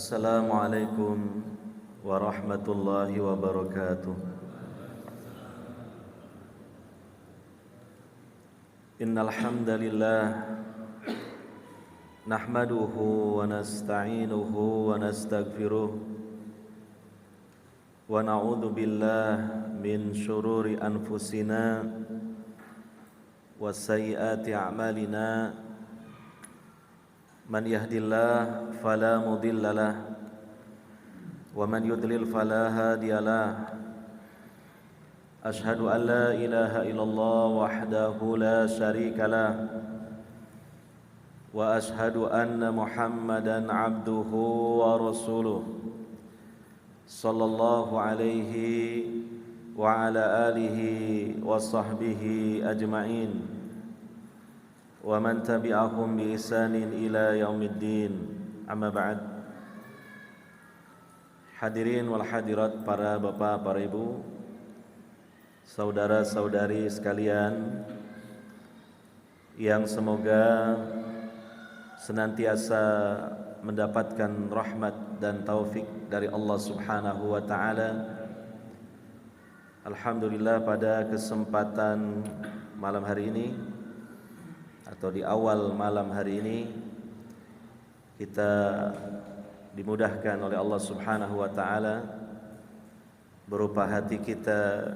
Assalamualaikum warahmatullahi wabarakatuh. Innal hamdalillah nahmaduhu wa nasta'inuhu wa nastaghfiruh wa na'udzu billahi min shururi anfusina wa sayyiati a'malina. Man yahdillah fala mudhillalah wa man yudlil fala hadiyalah. Ashhadu an la ilaha illallah wahdahu la syarikalah wa ashhadu anna Muhammadan abduhu wa rasuluh sallallahu alaihi wa ala alihi wa sahbihi ajma'in wa man tabi'ahum bi ihsanin ila yaumiddin. Amma ba'd. Hadirin wal hadirat, para bapak, para ibu, saudara-saudari sekalian yang semoga senantiasa mendapatkan rahmat dan taufik dari Allah Subhanahu wa taala. Alhamdulillah, pada kesempatan malam hari ini atau di awal malam hari ini kita dimudahkan oleh Allah Subhanahu wa taala berupa hati kita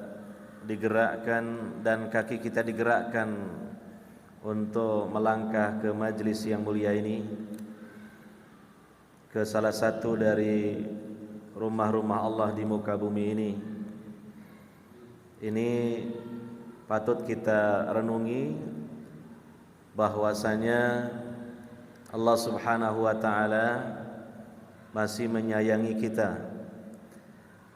digerakkan dan kaki kita digerakkan untuk melangkah ke majlis yang mulia ini, ke salah satu dari rumah-rumah Allah di muka bumi ini. Ini patut kita renungi bahwasanya Allah Subhanahu wa taala masih menyayangi kita,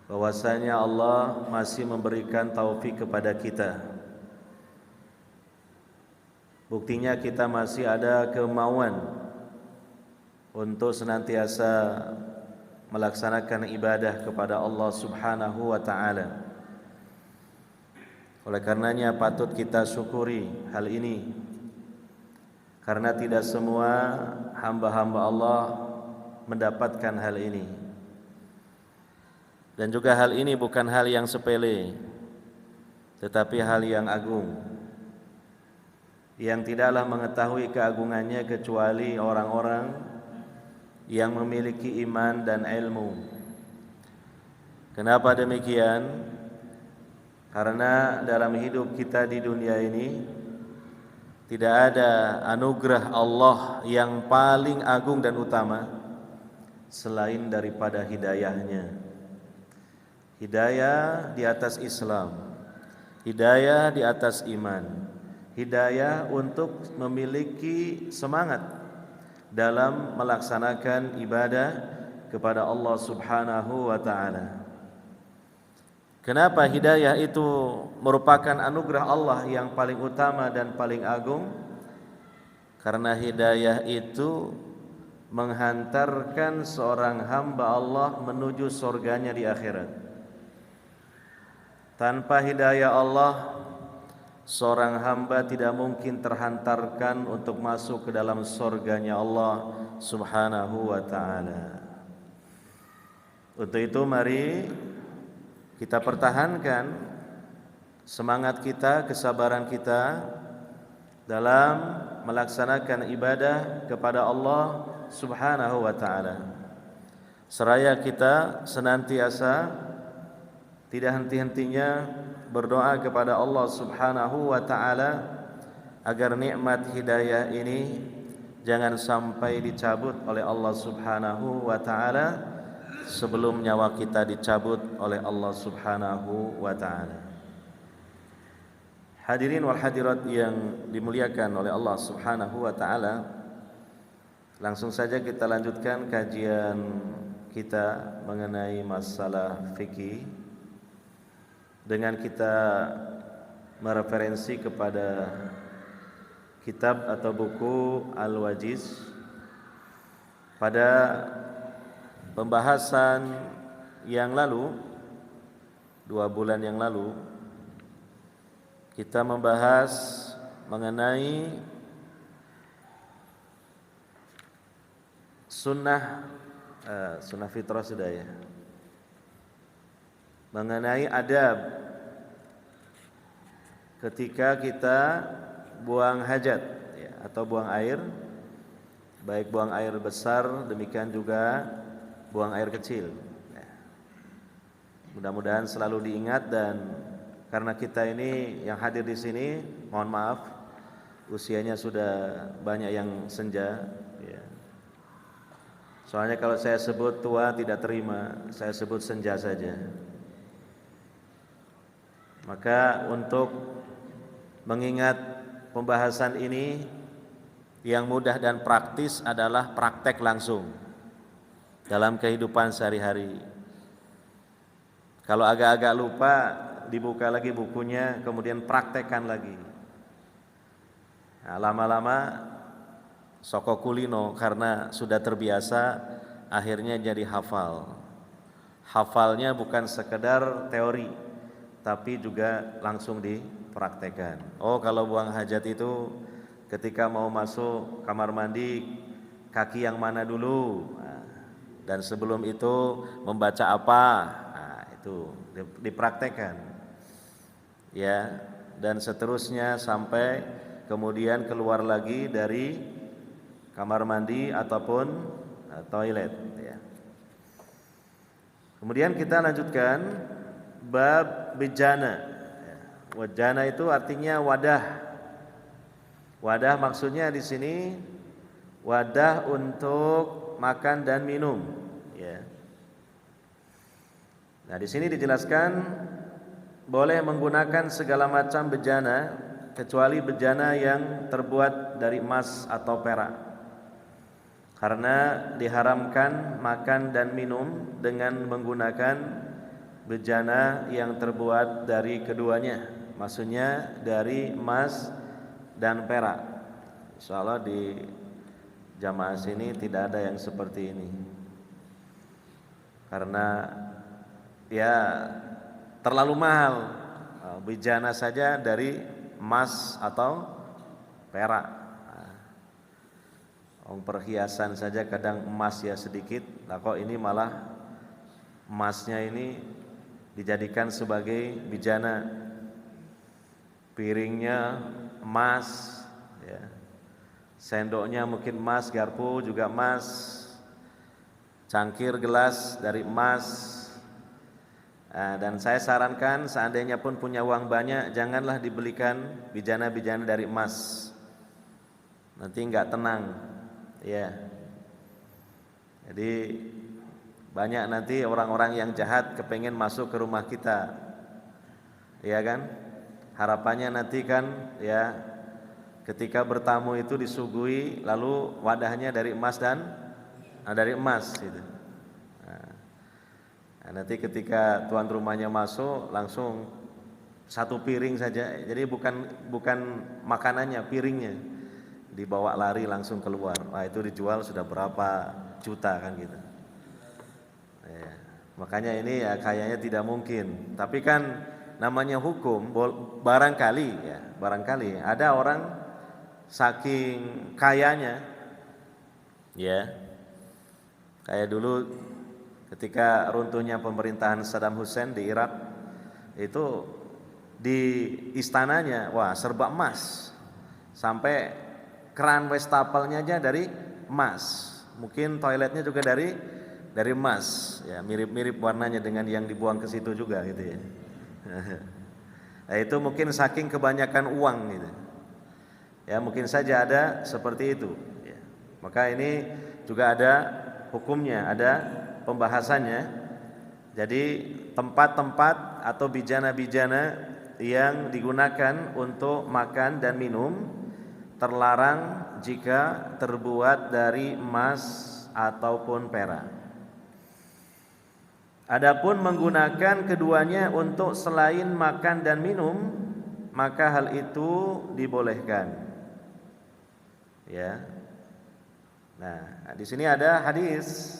bahwasanya Allah masih memberikan taufik kepada kita. Buktinya kita masih ada kemauan untuk senantiasa melaksanakan ibadah kepada Allah Subhanahu wa taala. Oleh karenanya patut kita syukuri hal ini, karena tidak semua hamba-hamba Allah mendapatkan hal ini. Dan juga hal ini bukan hal yang sepele, tetapi hal yang agung, yang tidaklah mengetahui keagungannya kecuali orang-orang yang memiliki iman dan ilmu. Kenapa demikian? Karena dalam hidup kita di dunia ini tidak ada anugerah Allah yang paling agung dan utama selain daripada hidayahnya. Hidayah di atas Islam, hidayah di atas iman, hidayah untuk memiliki semangat dalam melaksanakan ibadah kepada Allah Subhanahu wa taala. Kenapa hidayah itu merupakan anugerah Allah yang paling utama dan paling agung? Karena hidayah itu menghantarkan seorang hamba Allah menuju surganya di akhirat. Tanpa hidayah Allah, seorang hamba tidak mungkin terhantarkan untuk masuk ke dalam surganya Allah Subhanahu wa ta'ala. Untuk itu mari kita pertahankan semangat kita, kesabaran kita dalam melaksanakan ibadah kepada Allah Subhanahu wa ta'ala. Seraya kita senantiasa tidak henti-hentinya berdoa kepada Allah Subhanahu wa ta'ala agar nikmat hidayah ini jangan sampai dicabut oleh Allah Subhanahu wa ta'ala sebelum nyawa kita dicabut oleh Allah Subhanahu wa ta'ala. Hadirin wal hadirat yang dimuliakan oleh Allah Subhanahu wa ta'ala, langsung saja kita lanjutkan kajian kita mengenai masalah fikih dengan kita mereferensi kepada kitab atau buku Al-Wajiz. Pada pembahasan yang lalu, 2 bulan yang lalu, kita membahas mengenai sunnah Sunnah fitrah sudah ya. Mengenai adab ketika kita buang hajat ya, atau buang air, baik buang air besar demikian juga buang air kecil ya. Mudah-mudahan selalu diingat, dan karena kita ini yang hadir di sini, mohon maaf usianya sudah banyak yang senja ya. Soalnya kalau saya sebut tua tidak terima, saya sebut senja saja. Maka untuk mengingat pembahasan ini, yang mudah dan praktis adalah praktek langsung dalam kehidupan sehari-hari. Kalau agak-agak lupa, dibuka lagi bukunya, kemudian praktekkan lagi. Nah, lama-lama soko kulino, karena sudah terbiasa akhirnya jadi hafal. Hafalnya bukan sekedar teori, tapi juga langsung dipraktekkan. Oh, kalau buang hajat itu ketika mau masuk kamar mandi, kaki yang mana dulu, dan sebelum itu membaca apa, itu dipraktekkan ya, dan seterusnya sampai kemudian keluar lagi dari kamar mandi ataupun toilet ya. Kemudian kita lanjutkan bab bejana. Wajana itu artinya wadah. Wadah maksudnya di sini wadah untuk makan dan minum ya. Nah, di sini dijelaskan boleh menggunakan segala macam bejana kecuali bejana yang terbuat dari emas atau perak, karena diharamkan makan dan minum dengan menggunakan bejana yang terbuat dari keduanya, maksudnya dari emas dan perak. Insyaallah di jamaah sini tidak ada yang seperti ini, karena ya terlalu mahal. Bejana saja dari emas atau perak. Perhiasan saja kadang emas ya sedikit, nah kok ini malah emasnya ini dijadikan sebagai bejana. Piringnya emas ya, sendoknya mungkin emas, garpu juga emas, cangkir gelas dari emas. Dan saya sarankan seandainya pun punya uang banyak, janganlah dibelikan bejana-bejana dari emas, nanti nggak tenang ya. Jadi banyak nanti orang-orang yang jahat kepengen masuk ke rumah kita, ya kan? Harapannya nanti kan ya, ketika bertamu itu disuguhi lalu wadahnya dari emas dan dari emas gitu. Nah, nanti ketika tuan rumahnya masuk langsung satu piring saja, jadi bukan makanannya, piringnya dibawa lari langsung keluar. Wah, itu dijual sudah berapa juta kan gitu ya. Makanya ini ya kayaknya tidak mungkin, tapi kan namanya hukum. Barangkali ada orang saking kayanya ya, kayak dulu ketika runtuhnya pemerintahan Saddam Hussein di Irak, itu di istananya wah serba emas, sampai keran wastafelnya aja dari emas, mungkin toiletnya juga dari emas ya, mirip-mirip warnanya dengan yang dibuang ke situ juga gitu ya. Nah, itu mungkin saking kebanyakan uang gitu ya, mungkin saja ada seperti itu ya. Maka ini juga ada hukumnya, ada pembahasannya. Jadi tempat-tempat atau bijana-bijana yang digunakan untuk makan dan minum terlarang jika terbuat dari emas ataupun perak. Adapun menggunakan keduanya untuk selain makan dan minum, maka hal itu dibolehkan. Ya. Nah, di sini ada hadis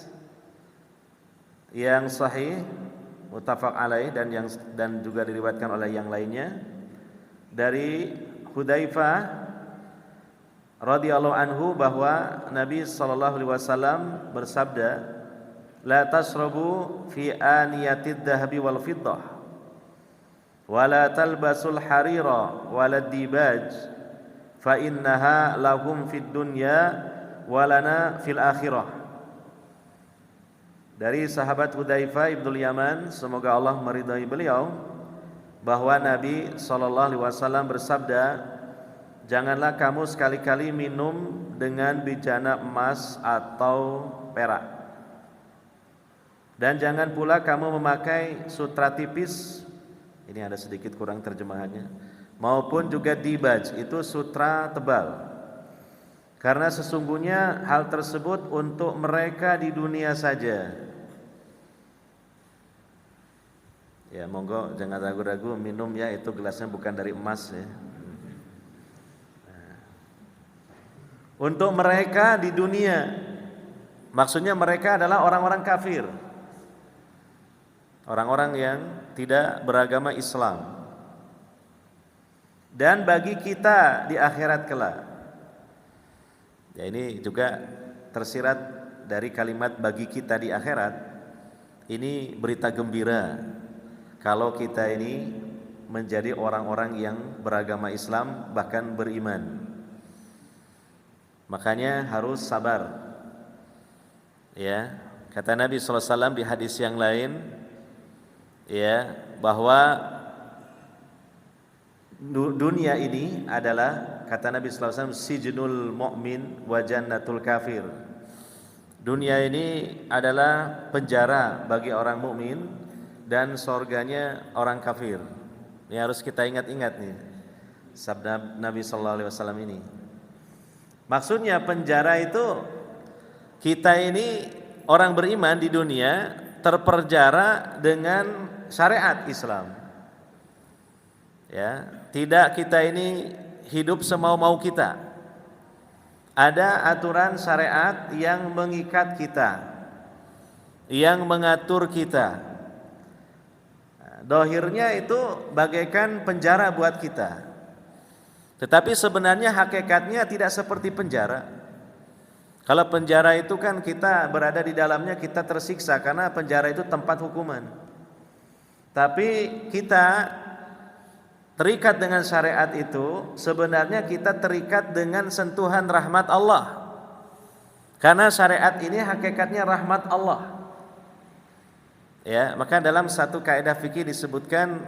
yang sahih muttafaq alaih dan juga diriwayatkan oleh yang lainnya dari Hudzaifah radhiyallahu anhu bahwa Nabi sallallahu alaihi wasallam bersabda, la tasrabu fi aniyatid dhahabi wal fiddah wa la talbasul harira walad dibaj fa innaha lahum fid dunya wa lana fil akhirah. Dari sahabat Hudzaifah ibnul Yaman, semoga Allah meridai beliau, bahwa Nabi SAW bersabda, janganlah kamu sekali-kali minum dengan bejana emas atau perak, dan jangan pula kamu memakai sutra tipis, ini ada sedikit kurang terjemahannya, maupun juga dibaj, itu sutra tebal, karena sesungguhnya hal tersebut untuk mereka di dunia saja. Ya, monggo jangan ragu-ragu minum ya, itu gelasnya bukan dari emas ya. Untuk mereka di dunia, maksudnya mereka adalah orang-orang kafir, orang-orang yang tidak beragama Islam. Dan bagi kita di akhirat kelak. Ya, ini juga tersirat dari kalimat bagi kita di akhirat. Ini berita gembira kalau kita ini menjadi orang-orang yang beragama Islam, bahkan beriman. Makanya harus sabar. Ya, kata Nabi SAW di hadis yang lain, ya, bahwa dunia ini adalah, kata Nabi SAW, sijnul mu'min wa jannatul kafir. Dunia ini adalah penjara bagi orang mukmin dan surganya orang kafir. Ini harus kita ingat-ingat nih sabda Nabi SAW ini. Maksudnya penjara itu, kita ini orang beriman di dunia terpenjara dengan syariat Islam. Ya, tidak kita ini hidup semau-mau kita. Ada aturan syariat yang mengikat kita, yang mengatur kita. Dohirnya itu bagaikan penjara buat kita, tetapi sebenarnya hakikatnya tidak seperti penjara. Kalau penjara itu kan kita berada di dalamnya, kita tersiksa karena penjara itu tempat hukuman. Tapi kita terikat dengan syariat itu, sebenarnya kita terikat dengan sentuhan rahmat Allah, karena syariat ini hakikatnya rahmat Allah. Ya, maka dalam satu kaidah fikih disebutkan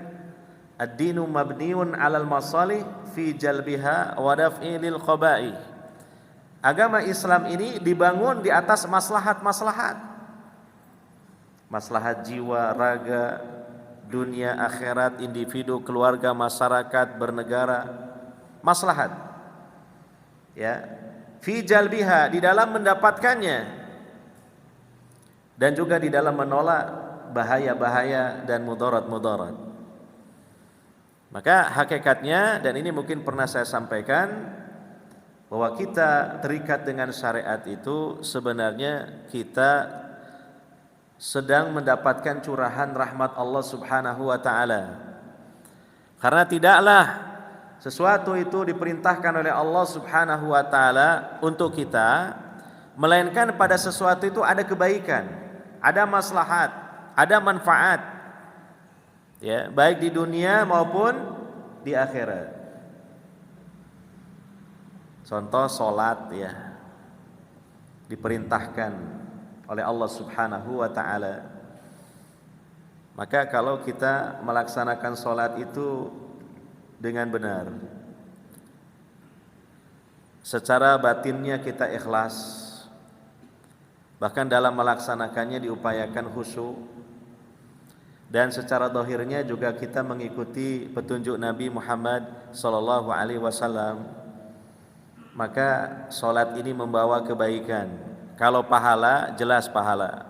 ad-dinu mabniun 'alal masalih fi jalbiha wa daf'i lil qaba'i. Agama Islam ini dibangun di atas maslahat-maslahat. Maslahat jiwa, raga, dunia, akhirat, individu, keluarga, masyarakat, bernegara. Maslahat. Ya. Fi jalbiha, di dalam mendapatkannya, dan juga di dalam menolak bahaya-bahaya dan mudarat-mudarat. Maka hakikatnya, dan ini mungkin pernah saya sampaikan, bahwa kita terikat dengan syariat itu sebenarnya kita sedang mendapatkan curahan rahmat Allah Subhanahu wa ta'ala. Karena tidaklah sesuatu itu diperintahkan oleh Allah Subhanahu wa ta'ala untuk kita, melainkan pada sesuatu itu ada kebaikan, ada maslahat, ada manfaat, ya, baik di dunia maupun di akhirat. Contoh solat, ya, diperintahkan oleh Allah Subhanahu wa ta'ala. Maka kalau kita melaksanakan solat itu dengan benar, secara batinnya kita ikhlas, bahkan dalam melaksanakannya diupayakan khusyuk, dan secara zahirnya juga kita mengikuti petunjuk Nabi Muhammad sallallahu alaihi wasallam, maka solat ini membawa kebaikan. Kalau pahala, jelas pahala.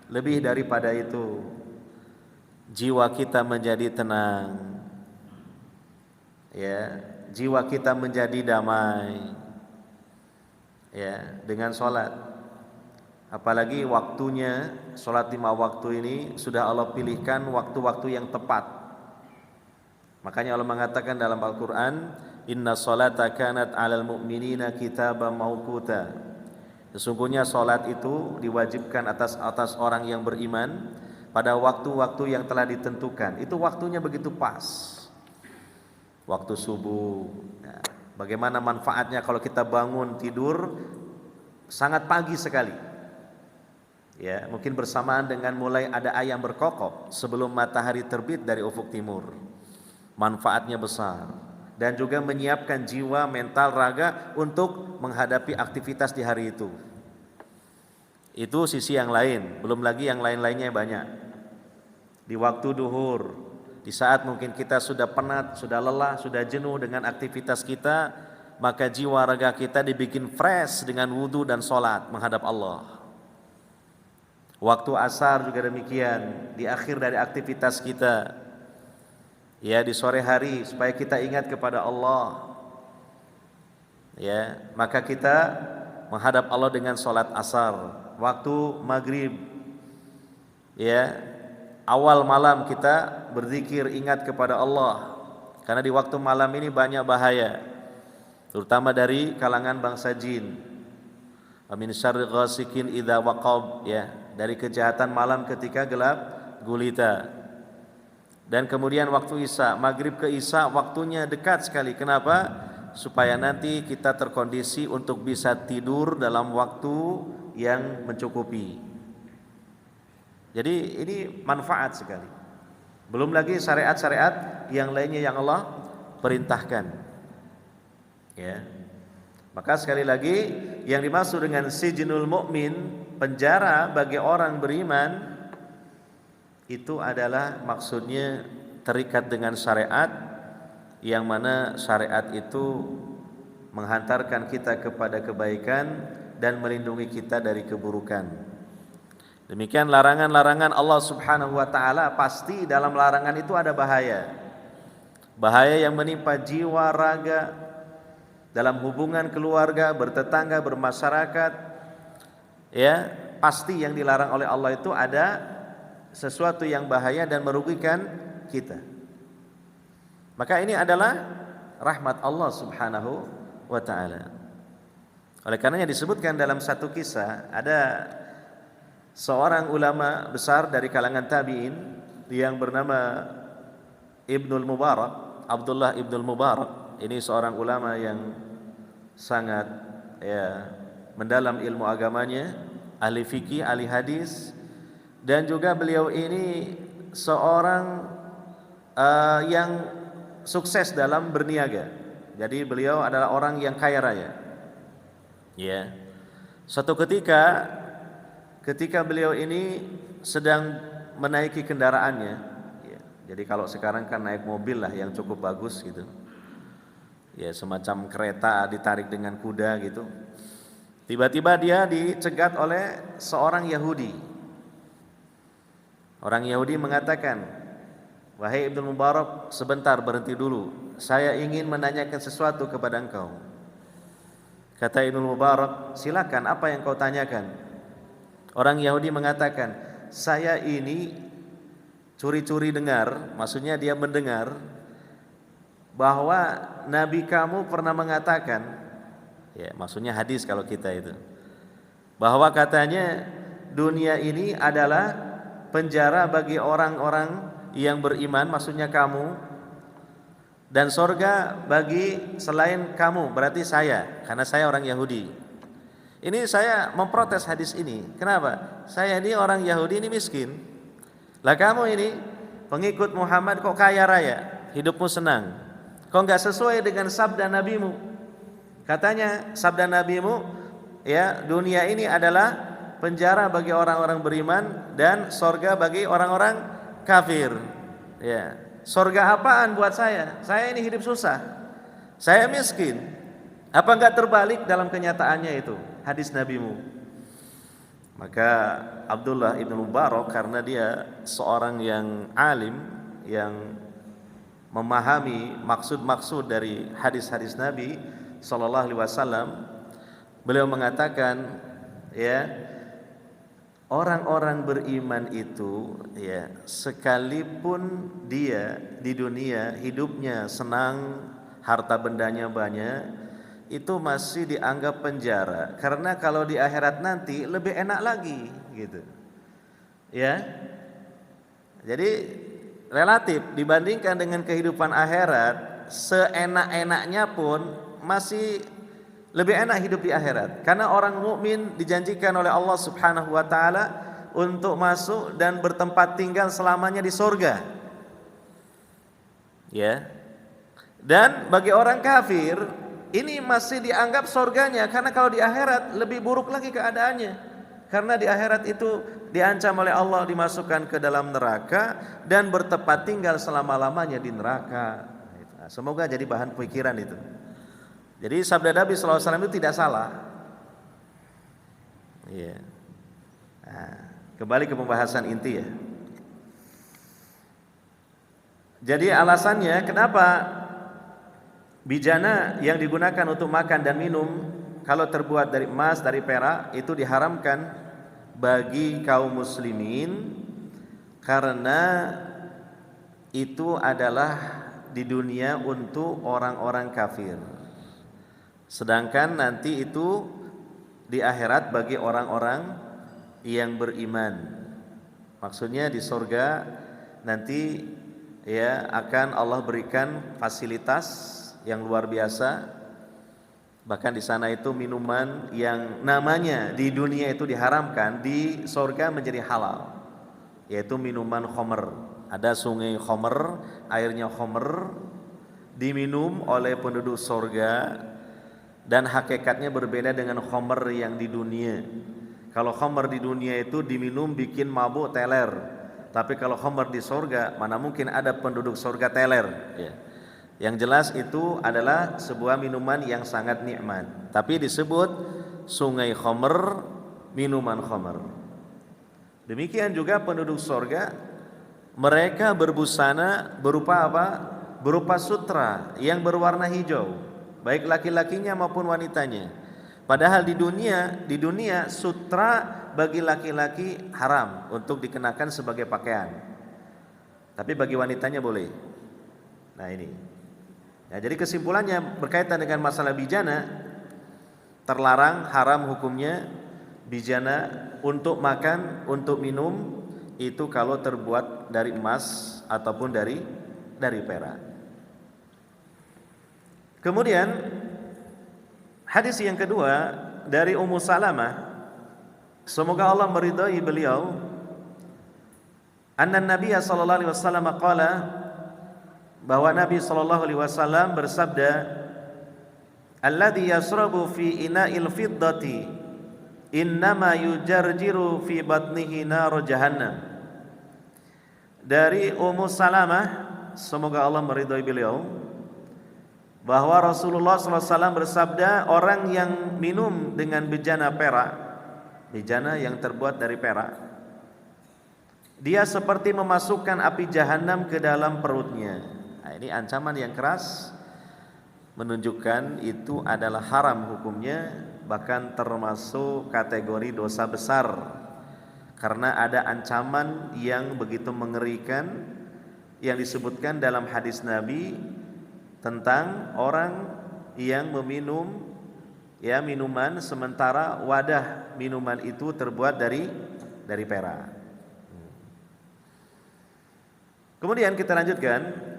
Lebih daripada itu, jiwa kita menjadi tenang, ya, jiwa kita menjadi damai, ya, dengan solat. Apalagi waktunya, sholat 5 waktu ini sudah Allah pilihkan waktu-waktu yang tepat. Makanya Allah mengatakan dalam Al-Quran, Inna sholata kanat alal mu'minina kitaban mawquta. Sesungguhnya salat itu diwajibkan atas orang yang beriman pada waktu-waktu yang telah ditentukan. Itu waktunya begitu pas. Waktu subuh. Nah, bagaimana manfaatnya kalau kita bangun tidur sangat pagi sekali. Ya, mungkin bersamaan dengan mulai ada ayam berkokok sebelum matahari terbit dari ufuk timur. Manfaatnya besar dan juga menyiapkan jiwa, mental, raga untuk menghadapi aktivitas di hari itu. Itu sisi yang lain, belum lagi yang lain-lainnya banyak. Di waktu duhur, di saat mungkin kita sudah penat, sudah lelah, sudah jenuh dengan aktivitas kita, maka jiwa raga kita dibikin fresh dengan wudu dan sholat menghadap Allah. Waktu asar juga demikian, di akhir dari aktivitas kita, ya di sore hari supaya kita ingat kepada Allah. Ya, maka kita menghadap Allah dengan sholat asar. Waktu maghrib, ya awal malam kita berzikir ingat kepada Allah, karena di waktu malam ini banyak bahaya, terutama dari kalangan bangsa jin. Min syarri ghasikin idza waqab, ya, dari kejahatan malam ketika gelap gulita. Dan kemudian waktu isya, maghrib ke isya waktunya dekat sekali. Kenapa? Supaya nanti kita terkondisi untuk bisa tidur dalam waktu yang mencukupi. Jadi ini manfaat sekali. Belum lagi syariat-syariat yang lainnya yang Allah perintahkan. Ya. Maka sekali lagi yang dimaksud dengan sijnul mukmin, penjara bagi orang beriman, itu adalah maksudnya terikat dengan syariat, yang mana syariat itu menghantarkan kita kepada kebaikan dan melindungi kita dari keburukan. Demikian larangan-larangan Allah Subhanahu wa taala, pasti dalam larangan itu ada bahaya. Bahaya yang menimpa jiwa raga dalam hubungan keluarga, bertetangga, bermasyarakat. Ya, pasti yang dilarang oleh Allah itu ada sesuatu yang bahaya dan merugikan kita. Maka ini adalah rahmat Allah Subhanahu wa taala. Oleh karenanya disebutkan dalam satu kisah, ada seorang ulama besar dari kalangan tabi'in yang bernama Ibnul Mubarak, Abdullah Ibnul Mubarak. Ini seorang ulama yang sangat mendalam ilmu agamanya, ahli fikih, ahli hadis, dan juga beliau ini seorang yang sukses dalam berniaga. Jadi beliau adalah orang yang kaya raya. Ya. Suatu ketika beliau ini sedang menaiki kendaraannya, ya. Jadi kalau sekarang kan naik mobil lah yang cukup bagus gitu. Ya, semacam kereta ditarik dengan kuda gitu. Tiba-tiba dia dicegat oleh seorang Yahudi. Orang Yahudi mengatakan, "Wahai Ibnu Mubarak, sebentar, berhenti dulu. Saya ingin menanyakan sesuatu kepada engkau." Kata Ibnu Mubarak, "Silakan, apa yang kau tanyakan?" Orang Yahudi mengatakan, "Saya ini curi-curi dengar," maksudnya dia mendengar bahwa Nabi kamu pernah mengatakan, ya maksudnya hadis kalau kita itu, bahwa katanya dunia ini adalah penjara bagi orang-orang yang beriman, maksudnya kamu, dan sorga bagi selain kamu, berarti saya, karena saya orang Yahudi. Ini saya memprotes hadis ini. Kenapa? Saya ini orang Yahudi, ini miskin. Lah kamu ini pengikut Muhammad kok kaya raya, hidupmu senang. Kok enggak sesuai dengan sabda nabimu? Katanya sabda nabimu, ya, dunia ini adalah penjara bagi orang-orang beriman dan sorga bagi orang-orang kafir. Ya, sorga apaan buat saya? Saya ini hidup susah, saya miskin. Apa enggak terbalik dalam kenyataannya itu hadis nabimu? Maka Abdullah Ibn Mubarak, karena dia seorang yang alim, yang memahami maksud-maksud dari hadis-hadis Nabi sallallahu alaihi wasallam, beliau mengatakan, ya, orang-orang beriman itu, ya, sekalipun dia di dunia hidupnya senang, harta bendanya banyak, itu masih dianggap penjara, karena kalau di akhirat nanti lebih enak lagi gitu. Ya. Jadi relatif dibandingkan dengan kehidupan akhirat, seenak-enaknya pun masih lebih enak hidup di akhirat. Karena orang mukmin dijanjikan oleh Allah Subhanahu wa taala untuk masuk dan bertempat tinggal selamanya di surga. Ya. Dan bagi orang kafir ini masih dianggap surganya, karena kalau di akhirat lebih buruk lagi keadaannya. Karena di akhirat itu diancam oleh Allah dimasukkan ke dalam neraka dan bertempat tinggal selama-lamanya di neraka. Nah, semoga jadi bahan pikiran itu. Jadi sabda Nabi SAW itu tidak salah. Iya. Nah, kembali ke pembahasan inti ya. Jadi alasannya kenapa bijana yang digunakan untuk makan dan minum kalau terbuat dari emas, dari perak, itu diharamkan bagi kaum muslimin, karena itu adalah di dunia untuk orang-orang kafir. Sedangkan nanti itu di akhirat bagi orang-orang yang beriman. Maksudnya di surga nanti ya akan Allah berikan fasilitas yang luar biasa. Bahkan di sana itu minuman yang namanya di dunia itu diharamkan, di surga menjadi halal, yaitu minuman khamr. Ada sungai khamr, airnya khamr, diminum oleh penduduk surga, dan hakikatnya berbeda dengan khamr yang di dunia. Kalau khamr di dunia itu diminum bikin mabuk teler, tapi kalau khamr di surga mana mungkin ada penduduk surga teler ya. Yang jelas itu adalah sebuah minuman yang sangat nikmat, tapi disebut sungai khamr, minuman khamr. Demikian juga penduduk surga, mereka berbusana berupa apa? Berupa sutra yang berwarna hijau, baik laki-lakinya maupun wanitanya. Padahal di dunia sutra bagi laki-laki haram untuk dikenakan sebagai pakaian, tapi bagi wanitanya boleh. Nah ini. Ya, jadi kesimpulannya berkaitan dengan masalah bijana, terlarang, haram hukumnya bijana untuk makan, untuk minum, itu kalau terbuat dari emas ataupun dari perak. Kemudian hadis yang kedua dari Ummu Salamah, semoga Allah meridai beliau, anna Nabiya sallallahu alaihi wasallam qala, bahwa Nabi SAW bersabda, alladzi yasrabu fi ina'il fiddati innama yujarjiru fi batnihi nar jahannam. Dari Ummu Salamah, semoga Allah meridhai beliau, bahwa Rasulullah SAW bersabda, orang yang minum dengan bejana perak, bejana yang terbuat dari perak, dia seperti memasukkan api jahanam ke dalam perutnya. Nah, ini ancaman yang keras, menunjukkan itu adalah haram hukumnya, bahkan termasuk kategori dosa besar, karena ada ancaman yang begitu mengerikan yang disebutkan dalam hadis Nabi tentang orang yang meminum ya minuman sementara wadah minuman itu terbuat dari perak. Kemudian kita lanjutkan.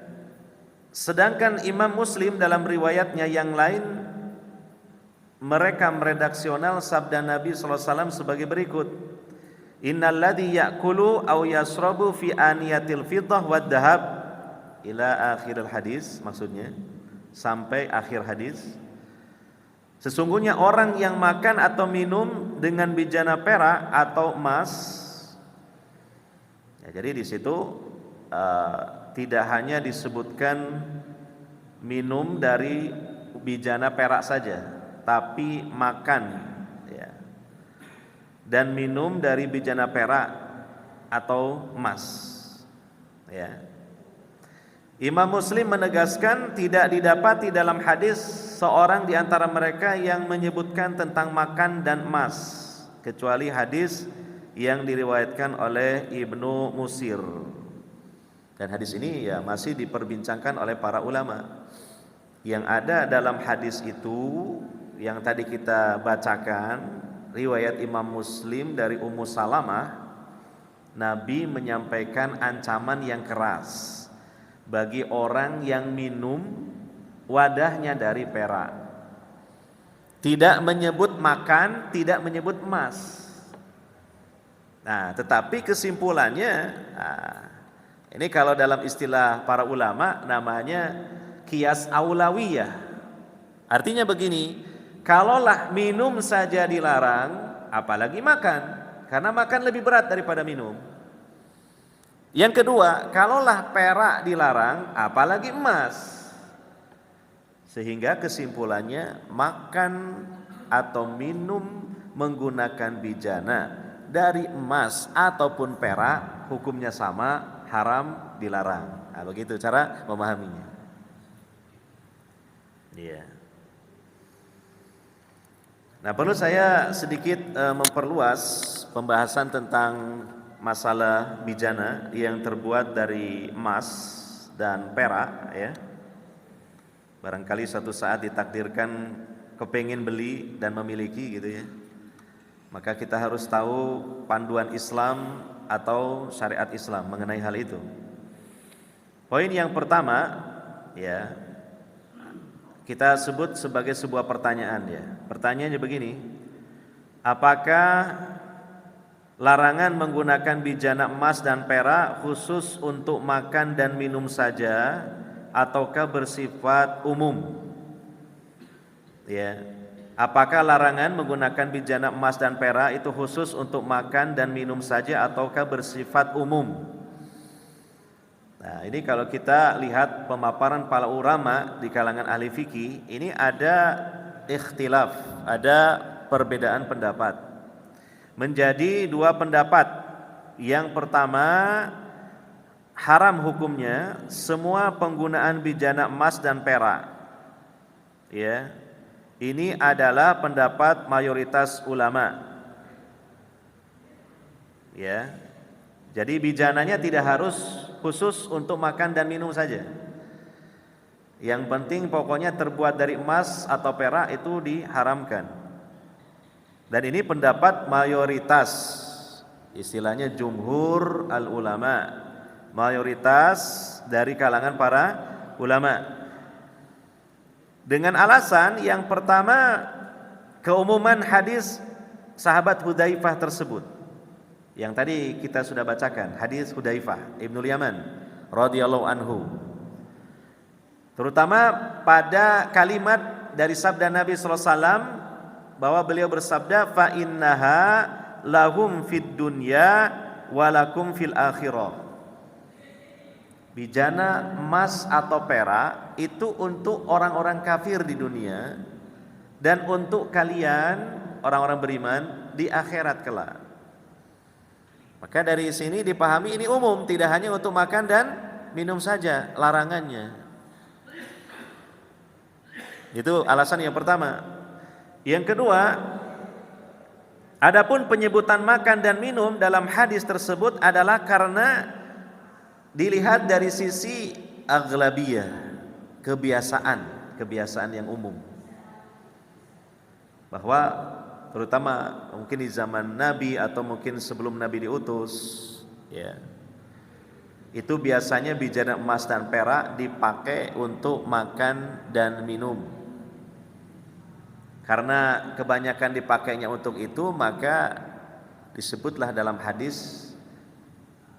Sedangkan Imam Muslim dalam riwayatnya yang lain, mereka meredaksional sabda Nabi SAW sebagai berikut, innal ladzi ya'kulu aw yasrabu fi aniyatil fiddah wad dhahab, ila akhir hadis, maksudnya sampai akhir hadis. Sesungguhnya orang yang makan atau minum dengan bejana perak atau emas, ya, jadi di situ tidak hanya disebutkan minum dari bijana perak saja, tapi makan ya, dan minum dari bijana perak atau emas ya. Imam Muslim menegaskan tidak didapati dalam hadis seorang di antara mereka yang menyebutkan tentang makan dan emas, kecuali hadis yang diriwayatkan oleh Ibnu Musir. Dan hadis ini ya masih diperbincangkan oleh para ulama. Yang ada dalam hadis itu yang tadi kita bacakan, riwayat Imam Muslim dari Ummu Salamah, Nabi menyampaikan ancaman yang keras bagi orang yang minum wadahnya dari perak. Tidak menyebut makan, tidak menyebut emas. Nah, tetapi kesimpulannya, ini kalau dalam istilah para ulama namanya qiyas aulawiyah. Artinya begini, kalaulah minum saja dilarang, apalagi makan, karena makan lebih berat daripada minum. Yang kedua, kalaulah perak dilarang, apalagi emas. Sehingga kesimpulannya, makan atau minum menggunakan bijana dari emas ataupun perak hukumnya sama, haram, dilarang. Nah, begitu cara memahaminya. Iya. Nah, perlu saya sedikit memperluas pembahasan tentang masalah bijana yang terbuat dari emas dan perak, ya. Barangkali suatu saat ditakdirkan kepengin beli dan memiliki gitu ya. Maka kita harus tahu panduan Islam atau syariat Islam mengenai hal itu. Poin yang pertama, ya, kita sebut sebagai sebuah pertanyaan ya. Pertanyaannya begini, apakah larangan menggunakan bijana emas dan perak khusus untuk makan dan minum saja ataukah bersifat umum? Ya. Apakah larangan menggunakan bijana emas dan perak itu khusus untuk makan dan minum saja ataukah bersifat umum? Nah, ini kalau kita lihat pemaparan para ulama di kalangan ahli fikih, ini ada ikhtilaf, ada perbedaan pendapat. Menjadi dua pendapat. Yang pertama, haram hukumnya semua penggunaan bijana emas dan perak. Ya. Ini adalah pendapat mayoritas ulama. Ya. Jadi bijananya tidak harus khusus untuk makan dan minum saja. Yang penting pokoknya terbuat dari emas atau perak itu diharamkan. Dan ini pendapat mayoritas, istilahnya jumhur al ulama, mayoritas dari kalangan para ulama. Dengan alasan yang pertama, keumuman hadis sahabat Hudzaifah tersebut. Yang tadi kita sudah bacakan, hadis Hudzaifah Ibnul Yaman radhiyallahu anhu. Terutama pada kalimat dari sabda Nabi sallallahu alaihi wasallam bahwa beliau bersabda, fa innaha lahum fid dunya walakum fil akhirah. Bijana emas atau perak itu untuk orang-orang kafir di dunia dan untuk kalian orang-orang beriman di akhirat kelak. Maka dari sini dipahami ini umum, tidak hanya untuk makan dan minum saja larangannya. Itu alasan yang pertama. Yang kedua, adapun penyebutan makan dan minum dalam hadis tersebut adalah karena dilihat dari sisi aghlabiyah, kebiasaan yang umum. Bahwa terutama mungkin di zaman Nabi atau mungkin sebelum Nabi diutus, ya, itu biasanya bijana emas dan perak dipakai untuk makan dan minum. Karena kebanyakan dipakainya untuk itu, maka disebutlah dalam hadis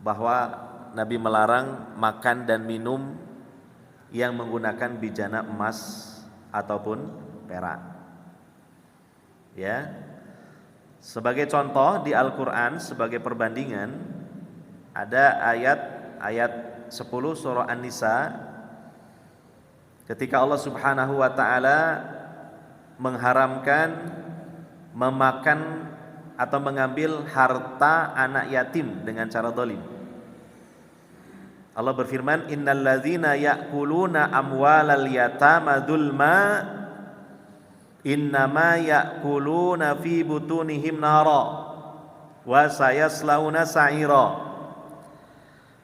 bahwa Nabi melarang makan dan minum yang menggunakan bijana emas ataupun perak. Ya. Sebagai contoh di Al-Qur'an sebagai perbandingan ada ayat 10 surah An-Nisa ketika Allah Subhanahu wa taala mengharamkan memakan atau mengambil harta anak yatim dengan cara zalim. Allah berfirman, innalladzina ya'kuluna amwalal yatama dzulma innama ya'kuluna fi butunihim nara wa sayaslauna sa'ira.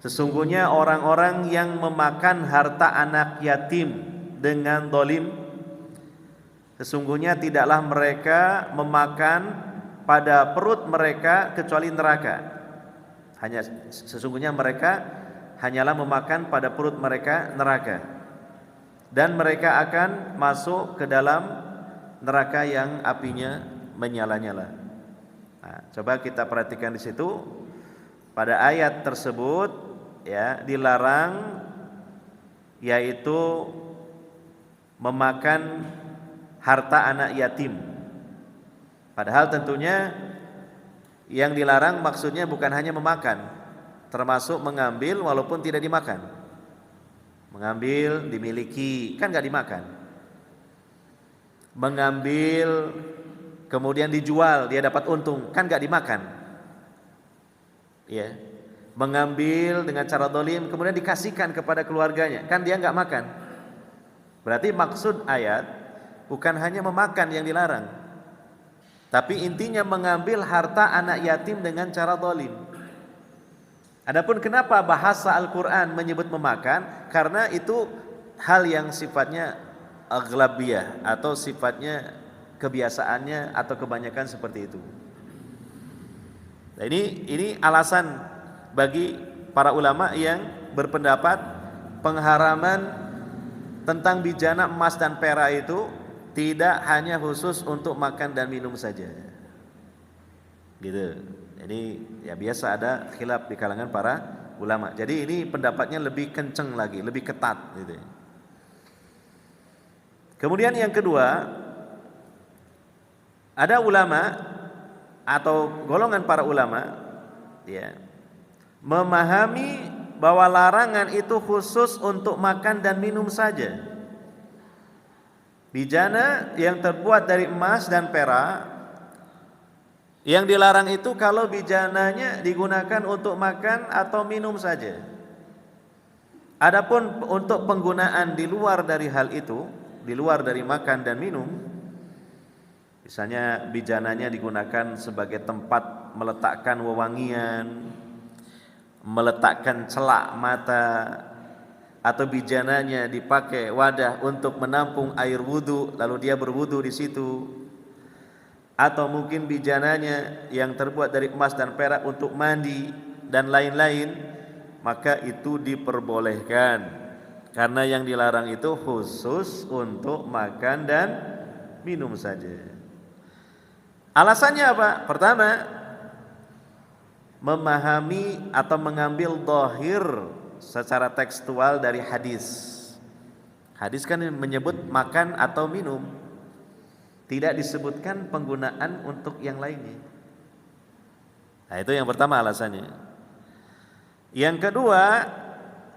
Sesungguhnya orang-orang yang memakan harta anak yatim dengan dolim, sesungguhnya tidaklah mereka memakan pada perut mereka kecuali neraka. Sesungguhnya mereka hanyalah memakan pada perut mereka neraka, dan mereka akan masuk ke dalam neraka yang apinya menyala-nyala. Nah, coba kita perhatikan di situ pada ayat tersebut, ya, dilarang yaitu memakan harta anak yatim. Padahal tentunya yang dilarang maksudnya bukan hanya memakan, termasuk mengambil walaupun tidak dimakan. Mengambil, dimiliki, kan nggak dimakan. Mengambil kemudian dijual, dia dapat untung, kan nggak dimakan. Ya. Mengambil dengan cara dolim kemudian dikasihkan kepada keluarganya, kan dia nggak makan. Berarti maksud ayat bukan hanya memakan yang dilarang, tapi intinya mengambil harta anak yatim dengan cara zalim. Adapun kenapa bahasa Al-Quran menyebut memakan? Karena itu hal yang sifatnya aghlabiyah atau sifatnya kebiasaannya atau kebanyakan seperti itu. Nah, ini alasan bagi para ulama yang berpendapat pengharaman tentang bijana emas dan perak itu tidak hanya khusus untuk makan dan minum saja, gitu. Jadi ya biasa ada khilaf di kalangan para ulama. Jadi ini pendapatnya lebih kenceng lagi, lebih ketat, gitu. Kemudian yang kedua, ada ulama atau golongan para ulama, ya, memahami bahwa larangan itu khusus untuk makan dan minum saja. Bijana yang terbuat dari emas dan perak, yang dilarang itu kalau bijananya digunakan untuk makan atau minum saja. Adapun untuk penggunaan di luar dari hal itu, di luar dari makan dan minum, misalnya bijananya digunakan sebagai tempat meletakkan wewangian, meletakkan celak mata, atau bijananya dipakai wadah untuk menampung air wudu lalu dia berwudu di situ, atau mungkin bijananya yang terbuat dari emas dan perak untuk mandi dan lain-lain, maka itu diperbolehkan karena yang dilarang itu khusus untuk makan dan minum saja. Alasannya apa? Pertama, memahami atau mengambil dhahir secara tekstual dari hadis. Hadis kan menyebut makan atau minum, tidak disebutkan penggunaan untuk yang lainnya. Nah, itu yang pertama alasannya. Yang kedua,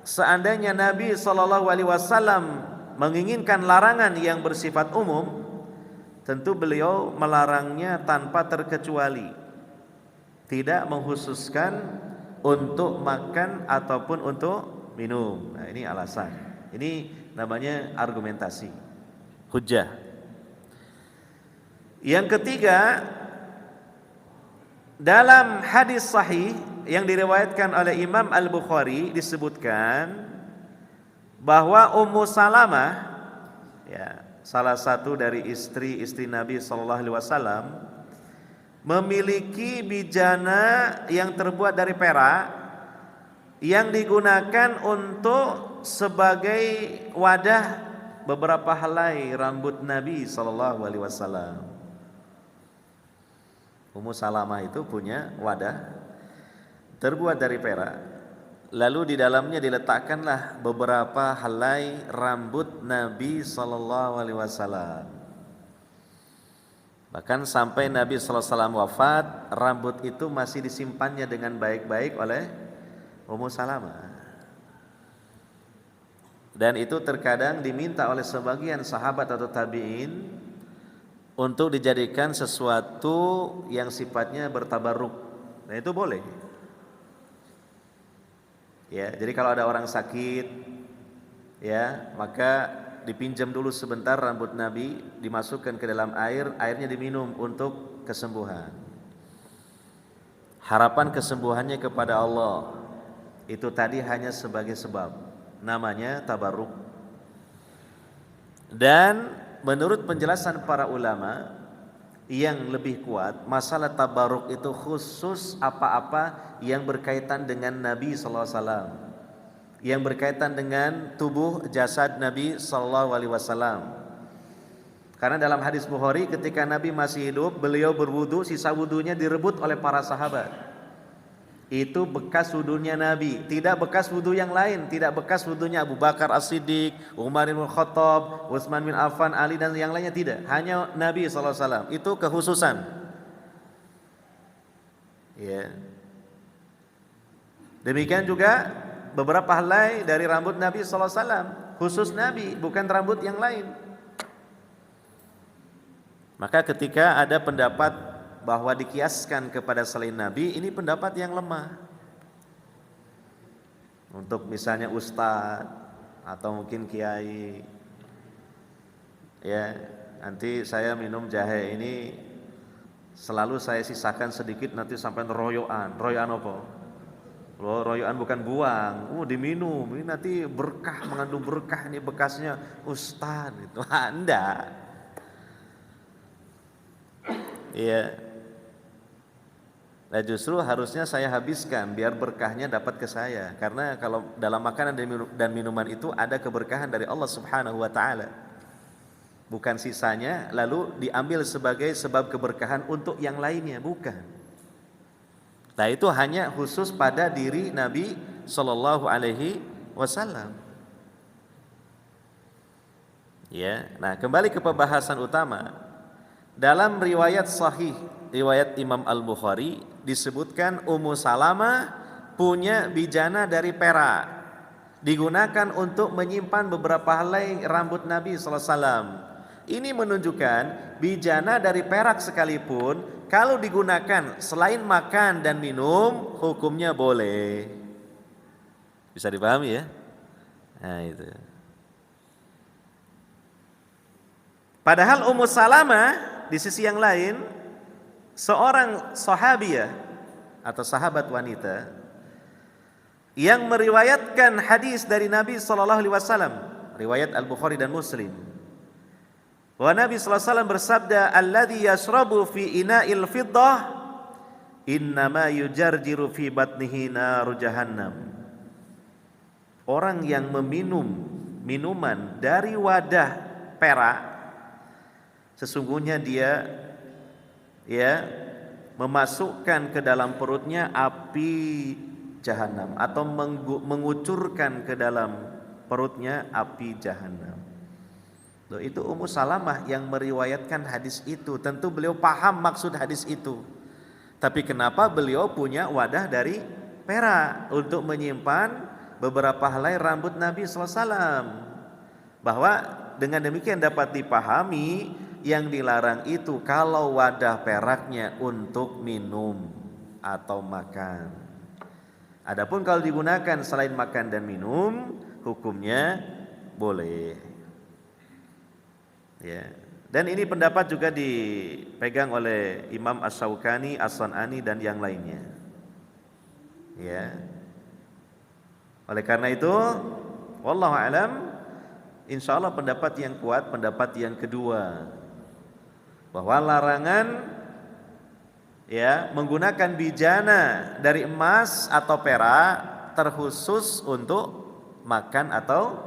seandainya Nabi SAW menginginkan larangan yang bersifat umum, tentu beliau melarangnya tanpa terkecuali, tidak mengkhususkan untuk makan ataupun untuk minum. Nah, ini alasan. Ini namanya argumentasi, hujjah. Yang ketiga, dalam hadis sahih yang diriwayatkan oleh Imam Al-Bukhari disebutkan bahwa Ummu Salamah, ya, salah satu dari istri-istri Nabi SAW, memiliki bijana yang terbuat dari perak yang digunakan untuk sebagai wadah beberapa helai rambut Nabi SAW. Ummu Salamah itu punya wadah terbuat dari perak, lalu di dalamnya diletakkanlah beberapa helai rambut Nabi SAW. Bahkan sampai Nabi SAW wafat, rambut itu masih disimpannya dengan baik-baik oleh Ummu Salamah. Dan itu terkadang diminta oleh sebagian sahabat atau tabi'in untuk dijadikan sesuatu yang sifatnya bertabarruk. Nah, itu boleh. Ya, jadi kalau ada orang sakit, ya, maka dipinjam dulu sebentar rambut Nabi, dimasukkan ke dalam air, airnya diminum untuk kesembuhan. Harapan kesembuhannya kepada Allah. Itu tadi hanya sebagai sebab, namanya tabarruk. Dan menurut penjelasan para ulama yang lebih kuat, masalah tabaruk itu khusus apa-apa yang berkaitan dengan Nabi sallallahu alaihi wasallam, yang berkaitan dengan tubuh jasad Nabi sallallahu alaihi wasallam. Karena dalam hadis Bukhari ketika Nabi masih hidup, beliau berwudu, sisa wudunya direbut oleh para sahabat. Itu bekas wudunya Nabi, tidak bekas wudu yang lain, tidak bekas wudunya Abu Bakar As-Siddiq, Umar bin Khattab, Utsman bin Affan, Ali dan yang lainnya, tidak. Hanya Nabi sallallahu alaihi wasallam. Itu kekhususan. Ya. Demikian juga beberapa helai dari rambut Nabi sallallahu alaihi wasallam, khusus Nabi, bukan rambut yang lain. Maka ketika ada pendapat bahwa dikiaskan kepada selain Nabi, ini pendapat yang lemah. Untuk misalnya ustadz atau mungkin kiai, ya nanti saya minum jahe ini selalu saya sisakan sedikit nanti sampai royoan. Royoan apa? Loh, royoan bukan buang, diminum. Ini nanti berkah, mengandung berkah, ini bekasnya ustadz itu. Anda, iya. Nah justru harusnya saya habiskan biar berkahnya dapat ke saya. Karena kalau dalam makanan dan minuman itu ada keberkahan dari Allah Subhanahu wa taala. Bukan sisanya lalu diambil sebagai sebab keberkahan untuk yang lainnya, bukan. Nah itu hanya khusus pada diri Nabi sallallahu alaihi wasallam. Ya, nah kembali ke pembahasan utama. Dalam riwayat sahih, riwayat Imam Al-Bukhari disebutkan Ummu Salamah punya bijana dari perak, digunakan untuk menyimpan beberapa helai rambut Nabi sallallahu alaihi wasallam. Ini menunjukkan bijana dari perak sekalipun kalau digunakan selain makan dan minum hukumnya boleh. Bisa dipahami ya? Nah itu. Padahal Ummu Salamah di sisi yang lain seorang sahabiyah atau sahabat wanita yang meriwayatkan hadis dari Nabi sallallahu alaihi wasallam, riwayat Al-Bukhari dan Muslim. Wa Nabi sallallahu alaihi wasallam bersabda, "Alladzi yashrabu fi ina'il fiddah innama yujarjiru fi batnihi naru jahannam." Orang yang meminum minuman dari wadah perak, sesungguhnya dia memasukkan ke dalam perutnya api jahanam atau mengucurkan ke dalam perutnya api jahanam. Loh, itu Ummu Salamah yang meriwayatkan hadis itu. Tentu beliau paham maksud hadis itu. Tapi kenapa beliau punya wadah dari perak untuk menyimpan beberapa helai rambut Nabi sallallahu alaihi wasallam? Bahwa dengan demikian dapat dipahami yang dilarang itu kalau wadah peraknya untuk minum atau makan. Adapun kalau digunakan selain makan dan minum, hukumnya boleh. Ya. Dan ini pendapat juga dipegang oleh Imam Asy-Syaukani, As-San'ani dan yang lainnya. Ya. Oleh karena itu, wallahu alam, insyaallah pendapat yang kuat, pendapat yang kedua, bahwa larangan menggunakan bijana dari emas atau perak terkhusus untuk makan atau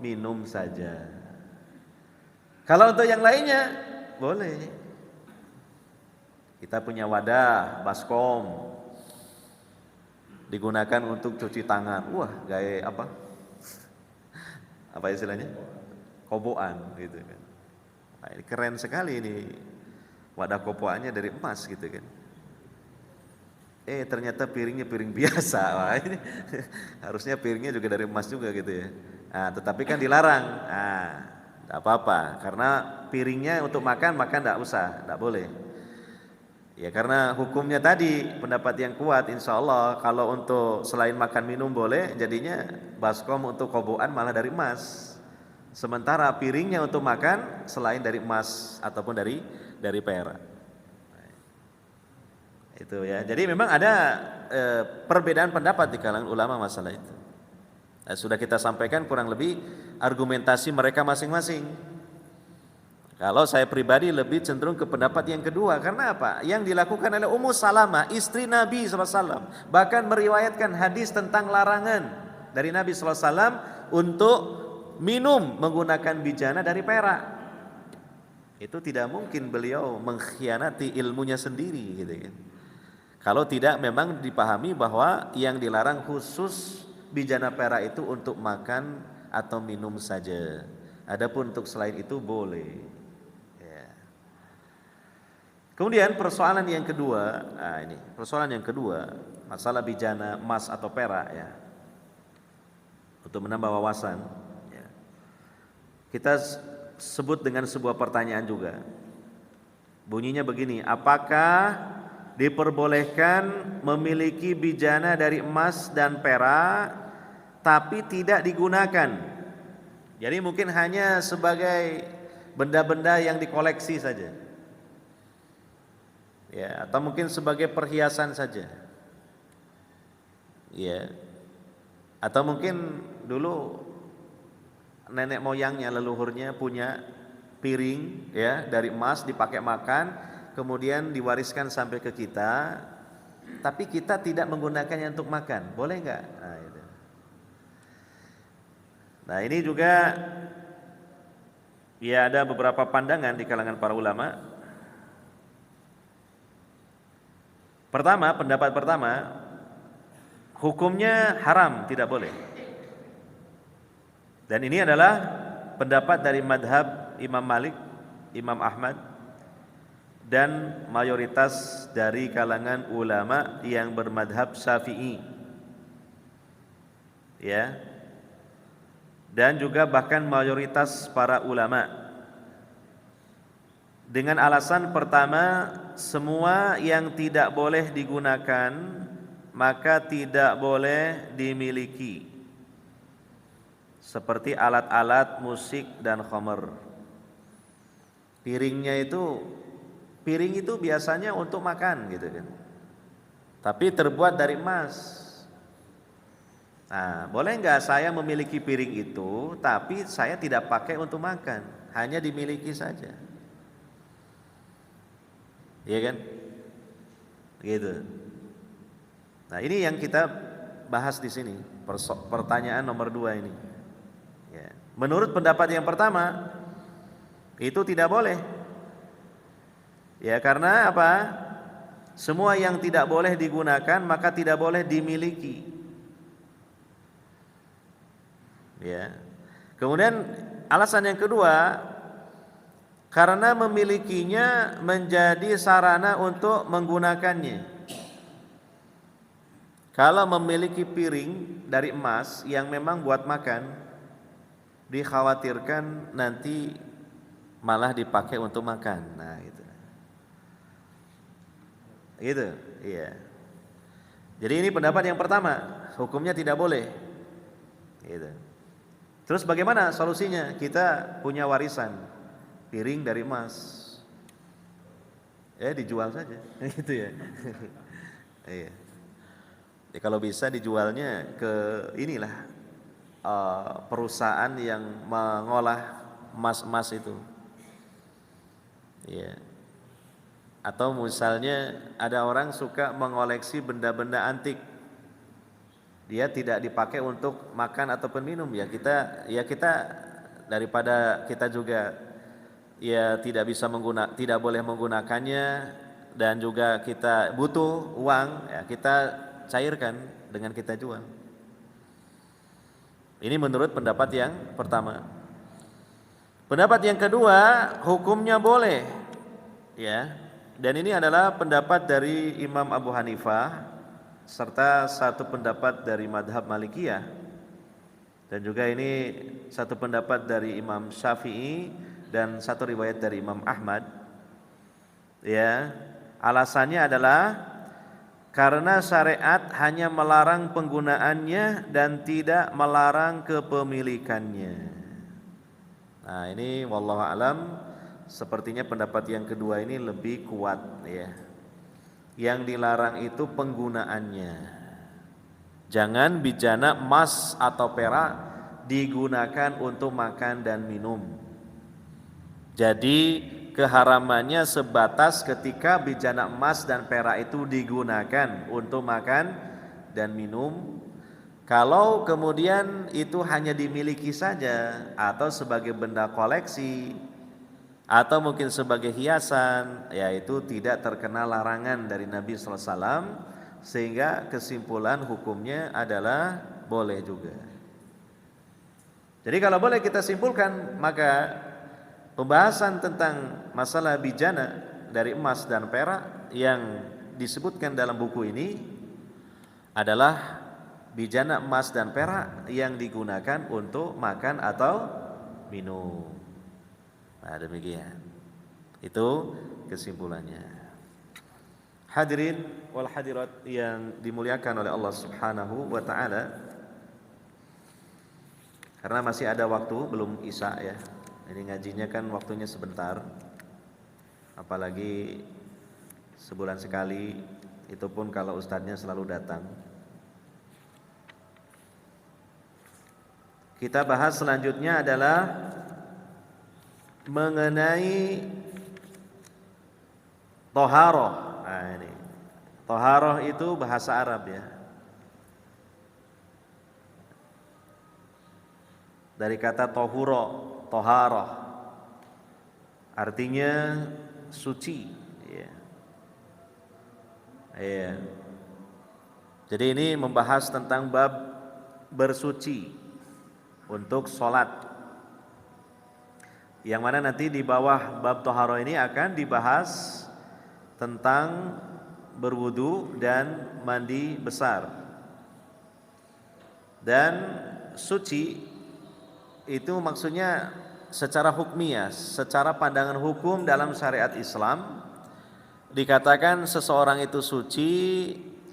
minum saja. Kalau untuk yang lainnya boleh. Kita punya wadah baskom digunakan untuk cuci tangan. Wah, gaya apa? Apa istilahnya? Koboan gitu kan. Nah, ini keren sekali ini. Wadah kopoannya dari emas gitu kan. Ternyata piringnya piring biasa. Wah, ini harusnya piringnya juga dari emas juga gitu ya. Nah, tetapi kan dilarang. Nah, tidak apa-apa karena piringnya untuk makan tidak usah, tidak boleh. Ya karena hukumnya tadi pendapat yang kuat, insya Allah kalau untuk selain makan minum boleh, jadinya baskom untuk koboan malah dari emas. Sementara piringnya untuk makan selain dari emas ataupun dari perak. Itu ya. Jadi memang ada perbedaan pendapat di kalangan ulama masalah itu. Sudah kita sampaikan kurang lebih argumentasi mereka masing-masing. Kalau saya pribadi lebih cenderung ke pendapat yang kedua. Karena apa? Yang dilakukan oleh Ummu Salamah, istri Nabi SAW, bahkan meriwayatkan hadis tentang larangan dari Nabi SAW untuk minum menggunakan bijana dari perak. Itu tidak mungkin beliau mengkhianati ilmunya sendiri gitu kan. Kalau tidak memang dipahami bahwa yang dilarang khusus bijana perak itu untuk makan atau minum saja. Adapun untuk selain itu boleh. Ya. Kemudian persoalan yang kedua, masalah bijana emas atau perak ya. Untuk menambah wawasan, ya. Kita sebut dengan sebuah pertanyaan juga. Bunyinya begini, apakah diperbolehkan memiliki bijana dari emas dan perak tapi tidak digunakan? Jadi mungkin hanya sebagai benda-benda yang dikoleksi saja, ya, atau mungkin sebagai perhiasan saja, ya, atau mungkin dulu nenek moyangnya, leluhurnya punya piring ya dari emas dipakai makan, kemudian diwariskan sampai ke kita, tapi kita tidak menggunakannya untuk makan, boleh nggak? Nah ini juga ya ada beberapa pandangan di kalangan para ulama. Pendapat pertama, hukumnya haram, tidak boleh. Dan ini adalah pendapat dari madhab Imam Malik, Imam Ahmad, dan mayoritas dari kalangan ulama yang bermadhab Syafi'i, ya, dan juga bahkan mayoritas para ulama, dengan alasan pertama, semua yang tidak boleh digunakan maka tidak boleh dimiliki, seperti alat-alat musik dan khamr. Piring itu biasanya untuk makan gitu kan, tapi terbuat dari emas. Nah, boleh nggak saya memiliki piring itu, tapi saya tidak pakai untuk makan, hanya dimiliki saja, iya kan? Gitu. Nah, ini yang kita bahas di sini, pertanyaan nomor 2 ini. Ya. Menurut pendapat yang pertama, itu tidak boleh. Ya, karena apa? Semua yang tidak boleh digunakan maka tidak boleh dimiliki. Ya. Kemudian alasan yang kedua, karena memilikinya menjadi sarana untuk menggunakannya. Kalau memiliki piring dari emas yang memang buat makan, dikhawatirkan nanti malah dipakai untuk makan. Nah, itu. Gitu, iya. Jadi ini pendapat yang pertama, hukumnya tidak boleh. Gitu. Terus bagaimana solusinya? Kita punya warisan piring dari emas, dijual saja, gitu ya. Iya. Ya, kalau bisa dijualnya ke inilah perusahaan yang mengolah emas-emas itu, ya. Atau misalnya ada orang suka mengoleksi benda-benda antik, dia tidak dipakai untuk makan ataupun minum, ya kita daripada kita juga ya tidak boleh menggunakannya, dan juga kita butuh uang, ya kita cairkan dengan kita jual. Ini menurut pendapat yang pertama. Pendapat yang kedua, hukumnya boleh, ya. Dan ini adalah pendapat dari Imam Abu Hanifah serta satu pendapat dari madhab Malikiyah, dan juga ini satu pendapat dari Imam Syafi'i dan satu riwayat dari Imam Ahmad. Ya, alasannya adalah karena syariat hanya melarang penggunaannya dan tidak melarang kepemilikannya. Nah, ini wallahu alam, sepertinya pendapat yang kedua ini lebih kuat, ya. Yang dilarang itu penggunaannya. Jangan bijana emas atau perak digunakan untuk makan dan minum. Jadi keharamannya sebatas ketika bejana emas dan perak itu digunakan untuk makan dan minum. Kalau kemudian itu hanya dimiliki saja atau sebagai benda koleksi atau mungkin sebagai hiasan, yaitu tidak terkena larangan dari Nabi SAW, sehingga kesimpulan hukumnya adalah boleh juga. Jadi kalau boleh kita simpulkan, maka pembahasan tentang masalah bijana dari emas dan perak yang disebutkan dalam buku ini adalah bijana emas dan perak yang digunakan untuk makan atau minum. Nah, demikian. Itu kesimpulannya. Hadirin wal hadirat yang dimuliakan oleh Allah Subhanahu wa taala. Karena masih ada waktu, belum Isya ya. Ini ngajinya kan waktunya sebentar. Apalagi sebulan sekali, itu pun kalau ustadznya selalu datang. Kita bahas selanjutnya adalah mengenai toharoh. Nah, ini toharoh itu bahasa Arab ya. Dari kata tohuro, toharoh, artinya suci. Ya. Ya. Jadi ini membahas tentang bab bersuci untuk sholat. Yang mana nanti di bawah bab toharoh ini akan dibahas tentang berwudu dan mandi besar. Dan suci itu maksudnya secara hukmiyah, secara pandangan hukum dalam syariat Islam dikatakan seseorang itu suci.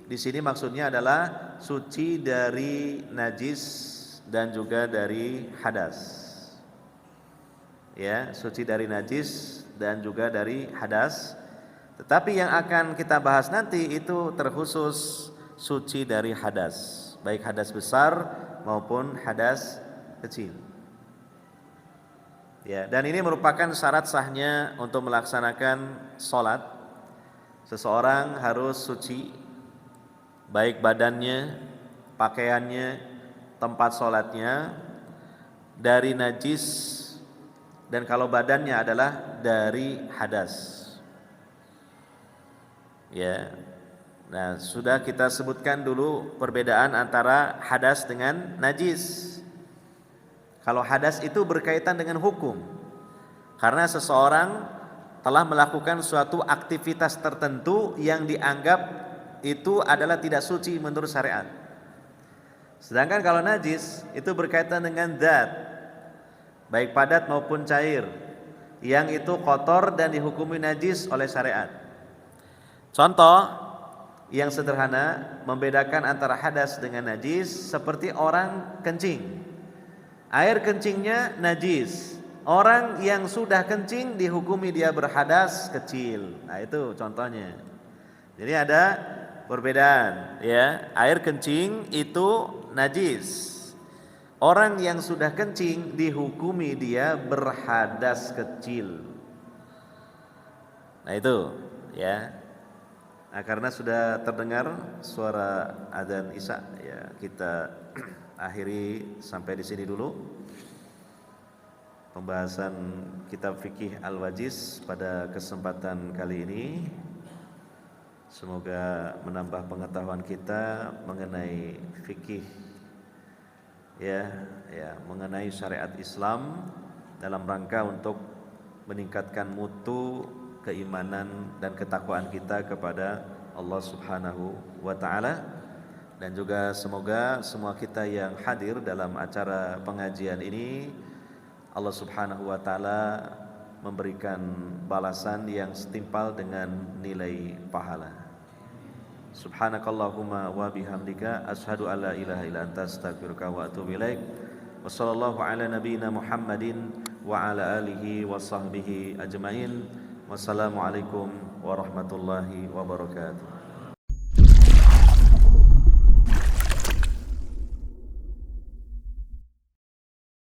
Di sini maksudnya adalah suci dari najis dan juga dari hadas. Ya, suci dari najis dan juga dari hadas. Tetapi yang akan kita bahas nanti itu terkhusus suci dari hadas, baik hadas besar maupun hadas kecil. Ya, dan ini merupakan syarat sahnya untuk melaksanakan sholat. Seseorang harus suci, baik badannya, pakaiannya, tempat sholatnya dari najis, dan kalau badannya adalah dari hadas. Ya, nah sudah kita sebutkan dulu perbedaan antara hadas dengan najis. Kalau hadas itu berkaitan dengan hukum, karena seseorang telah melakukan suatu aktivitas tertentu yang dianggap itu adalah tidak suci menurut syariat. Sedangkan kalau najis itu berkaitan dengan zat, baik padat maupun cair, yang itu kotor dan dihukumi najis oleh syariat. Contoh yang sederhana membedakan antara hadas dengan najis seperti orang kencing. Air kencingnya najis. Orang yang sudah kencing dihukumi dia berhadas kecil. Nah, itu contohnya. Jadi ada perbedaan ya. Air kencing itu najis. Orang yang sudah kencing dihukumi dia berhadas kecil. Nah, itu ya. Nah, karena sudah terdengar suara adzan Isya ya, kita akhiri sampai di sini dulu pembahasan kitab fikih Al-Wajiz pada kesempatan kali ini. Semoga menambah pengetahuan kita mengenai fikih ya, mengenai syariat Islam dalam rangka untuk meningkatkan mutu keimanan dan ketakwaan kita kepada Allah Subhanahu wa taala, dan juga semoga semua kita yang hadir dalam acara pengajian ini Allah Subhanahu wa taala memberikan balasan yang setimpal dengan nilai pahala. Subhanakallahumma wa bihamdika asyhadu alla ilaha illa anta astaghfiruka wa atubu ilaik. Wassallallahu ala nabiyyina Muhammadin wa ala alihi wa sahbihi ajmain. Wassalamualaikum warahmatullahi wabarakatuh.